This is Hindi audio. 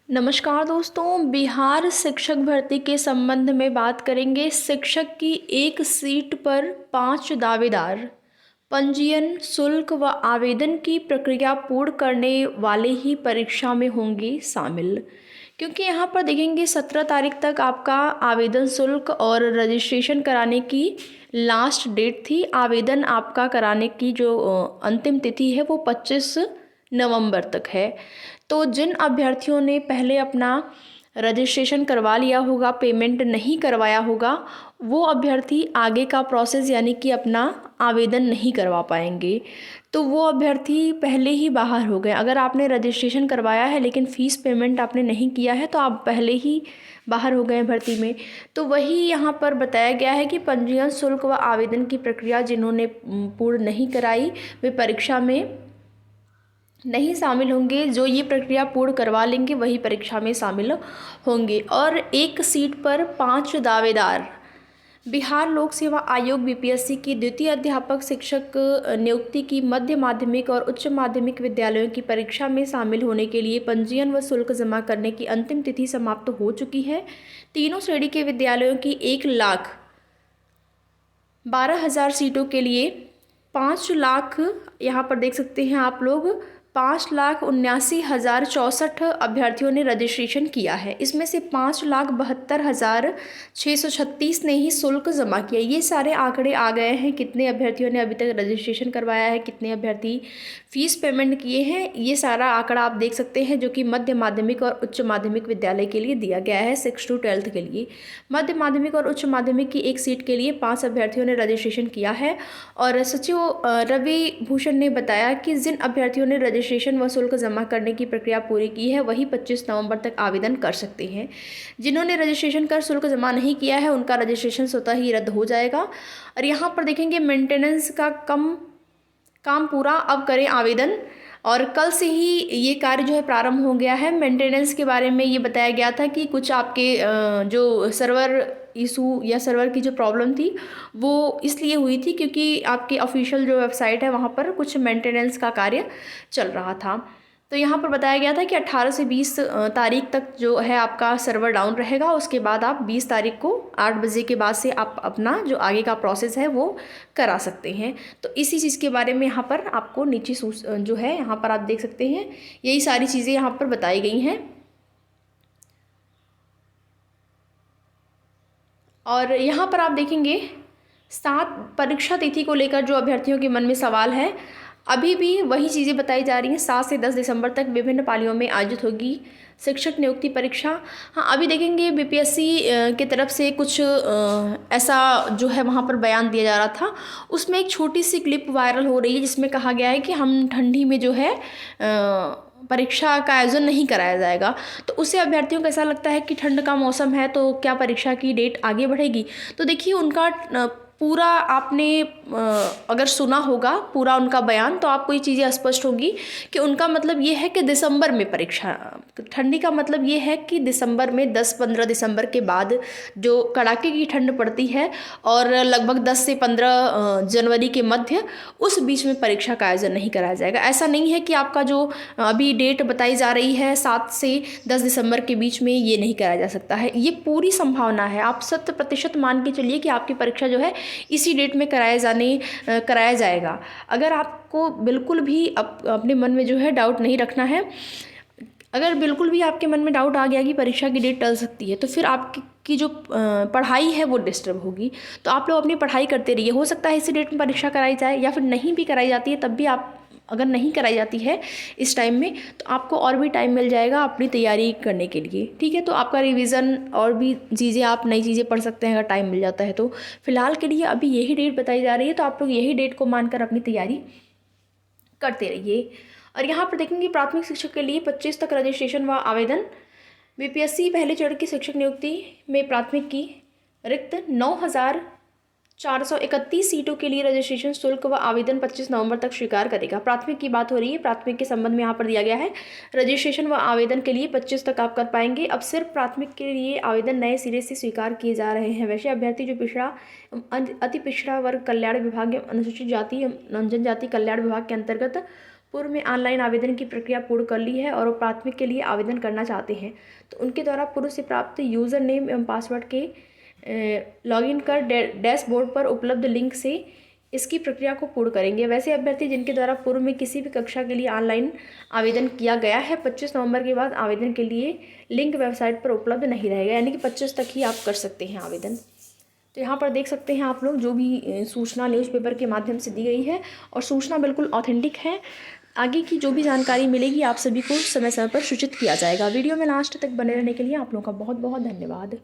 नमस्कार दोस्तों, बिहार शिक्षक भर्ती के संबंध में बात करेंगे। शिक्षक की एक सीट पर 5 दावेदार पंजीयन शुल्क व आवेदन की प्रक्रिया पूर्ण करने वाले ही परीक्षा में होंगे शामिल। क्योंकि यहाँ पर देखेंगे 17 तारीख तक आपका आवेदन शुल्क और रजिस्ट्रेशन कराने की लास्ट डेट थी। आवेदन आपका कराने की जो अंतिम तिथि है वो 25 नवंबर तक है। तो जिन अभ्यर्थियों ने पहले अपना रजिस्ट्रेशन करवा लिया होगा, पेमेंट नहीं करवाया होगा, वो अभ्यर्थी आगे का प्रोसेस यानी कि अपना आवेदन नहीं करवा पाएंगे। तो वो अभ्यर्थी पहले ही बाहर हो गए। अगर आपने रजिस्ट्रेशन करवाया है लेकिन फ़ीस पेमेंट आपने नहीं किया है तो आप पहले ही बाहर हो गए भर्ती में। तो वही यहाँ पर बताया गया है कि पंजीयन शुल्क व आवेदन की प्रक्रिया जिन्होंने पूर्ण नहीं कराई वे परीक्षा में नहीं शामिल होंगे। जो ये प्रक्रिया पूर्ण करवा लेंगे वही परीक्षा में शामिल होंगे। और एक सीट पर 5 दावेदार बिहार लोक सेवा आयोग बीपीएससी की द्वितीय अध्यापक शिक्षक नियुक्ति की मध्य माध्यमिक और उच्च माध्यमिक विद्यालयों की परीक्षा में शामिल होने के लिए पंजीयन व शुल्क जमा करने की अंतिम तिथि समाप्त हो चुकी है। तीनों श्रेणी के विद्यालयों की 1,12,000 सीटों के लिए 5 लाख, यहाँ पर देख सकते हैं आप लोग, 5,79,064 अभ्यर्थियों ने रजिस्ट्रेशन किया है। इसमें से 5,72,636 ने ही शुल्क जमा किया। ये सारे आंकड़े आ गए हैं, कितने अभ्यर्थियों ने अभी तक रजिस्ट्रेशन करवाया है, कितने अभ्यर्थी फ़ीस पेमेंट किए हैं। ये सारा आंकड़ा आप देख सकते हैं, जो कि मध्य माध्यमिक और उच्च माध्यमिक विद्यालय के लिए दिया गया है। 6 to 12 के लिए मध्य माध्यमिक और उच्च माध्यमिक की एक सीट के लिए 5 अभ्यर्थियों ने रजिस्ट्रेशन किया है। और सचिव रवि भूषण ने बताया कि जिन अभ्यर्थियों ने रजिस्ट्रेशन व शुल्क जमा करने की प्रक्रिया पूरी की है वही 25 नवंबर तक आवेदन कर सकते हैं। जिन्होंने रजिस्ट्रेशन कर शुल्क जमा नहीं किया है उनका रजिस्ट्रेशन स्वतः ही रद्द हो जाएगा। और यहाँ पर देखेंगे मेंटेनेंस का काम पूरा अब करें आवेदन। और कल से ही ये कार्य जो है प्रारंभ हो गया है। मेंटेनेंस के बारे में ये बताया गया था कि कुछ आपके जो सर्वर इशू या सर्वर की जो प्रॉब्लम थी वो इसलिए हुई थी क्योंकि आपकी ऑफिशियल जो वेबसाइट है वहाँ पर कुछ मेंटेनेंस का कार्य चल रहा था। तो यहाँ पर बताया गया था कि 18 से 20 तारीख तक जो है आपका सर्वर डाउन रहेगा। उसके बाद आप 20 तारीख को 8 बजे के बाद से आप अपना जो आगे का प्रोसेस है वो करा सकते हैं। तो इसी चीज़ के बारे में यहाँ पर आपको नीचे जो है यहाँ पर आप देख सकते हैं, यही सारी चीज़ें यहाँ पर बताई गई हैं। और यहाँ पर आप देखेंगे 7 परीक्षा तिथि को लेकर जो अभ्यर्थियों के मन में सवाल है, अभी भी वही चीज़ें बताई जा रही हैं। 7 से 10 दिसंबर तक विभिन्न पालियों में आयोजित होगी शिक्षक नियुक्ति परीक्षा। हाँ, अभी देखेंगे बीपीएससी की तरफ से कुछ ऐसा जो है वहाँ पर बयान दिया जा रहा था। उसमें एक छोटी सी क्लिप वायरल हो रही है जिसमें कहा गया है कि हम ठंडी में जो है परीक्षा का आयोजन नहीं कराया जाएगा। तो उससे अभ्यर्थियों को ऐसा लगता है कि ठंड का मौसम है तो क्या परीक्षा की डेट आगे बढ़ेगी। तो देखिए उनका पूरा आपने अगर सुना होगा पूरा उनका बयान तो आपको ये चीज़ें स्पष्ट होगी कि उनका मतलब ये है कि दिसंबर में परीक्षा, ठंडी का मतलब ये है कि दिसंबर में 10-15 दिसंबर के बाद जो कड़ाके की ठंड पड़ती है और लगभग 10 से 15 जनवरी के मध्य उस बीच में परीक्षा का आयोजन नहीं कराया जाएगा। ऐसा नहीं है कि आपका जो अभी डेट बताई जा रही है 7 से 10 दिसंबर के बीच में ये नहीं कराया जा सकता है। ये पूरी संभावना है, आप 100% मान के चलिए कि आपकी परीक्षा जो है इसी डेट में कराया जाएगा। अगर आपको बिल्कुल भी अपने मन में जो है डाउट नहीं रखना है, अगर बिल्कुल भी आपके मन में डाउट आ गया कि परीक्षा की डेट टल सकती है तो फिर आपकी जो पढ़ाई है वो डिस्टर्ब होगी। तो आप लोग अपनी पढ़ाई करते रहिए। हो सकता है इसी डेट में परीक्षा कराई जाए या फिर नहीं भी कराई जाती है तब भी आप, अगर नहीं कराई जाती है इस टाइम में तो आपको और भी टाइम मिल जाएगा अपनी तैयारी करने के लिए। ठीक है, तो आपका रिवीजन और भी चीज़ें, आप नई चीज़ें पढ़ सकते हैं अगर टाइम मिल जाता है तो। फिलहाल के लिए अभी यही डेट बताई जा रही है तो आप लोग यही डेट को मानकर अपनी तैयारी करते रहिए। और यहाँ पर देखेंगे प्राथमिक शिक्षक के लिए 25 तक रजिस्ट्रेशन व आवेदन। बीपीएससी पहले चरण की शिक्षक नियुक्ति में प्राथमिक की रिक्त 9,431 सीटों के लिए रजिस्ट्रेशन शुल्क व आवेदन 25 नवंबर तक स्वीकार करेगा। प्राथमिक की बात हो रही है, प्राथमिक के संबंध में यहाँ पर दिया गया है रजिस्ट्रेशन व आवेदन के लिए 25 तक आप कर पाएंगे। अब सिर्फ प्राथमिक के लिए आवेदन नए सिरे से स्वीकार किए जा रहे हैं। वैसे अभ्यर्थी जो पिछड़ा अति पिछड़ा वर्ग कल्याण विभाग एवं अनुसूचित जाति एवं जनजाति कल्याण विभाग के अंतर्गत पूर्व में ऑनलाइन आवेदन की प्रक्रिया पूर्ण कर ली है और वो प्राथमिक के लिए आवेदन करना चाहते हैं तो उनके द्वारा पूर्व से प्राप्त यूज़र नेम एवं पासवर्ड के लॉगिन कर डैशबोर्ड पर उपलब्ध लिंक से इसकी प्रक्रिया को पूर्ण करेंगे। वैसे अभ्यर्थी जिनके द्वारा पूर्व में किसी भी कक्षा के लिए ऑनलाइन आवेदन किया गया है 25 नवंबर के बाद आवेदन के लिए लिंक वेबसाइट पर उपलब्ध नहीं रहेगा, यानी कि 25 तक ही आप कर सकते हैं आवेदन। तो यहाँ पर देख सकते हैं आप लोग जो भी सूचना न्यूज़पेपर के माध्यम से दी गई है और सूचना बिल्कुल ऑथेंटिक है। आगे की जो भी जानकारी मिलेगी आप सभी को समय समय पर सूचित किया जाएगा। वीडियो में लास्ट तक बने रहने के लिए आप लोगों का बहुत बहुत धन्यवाद।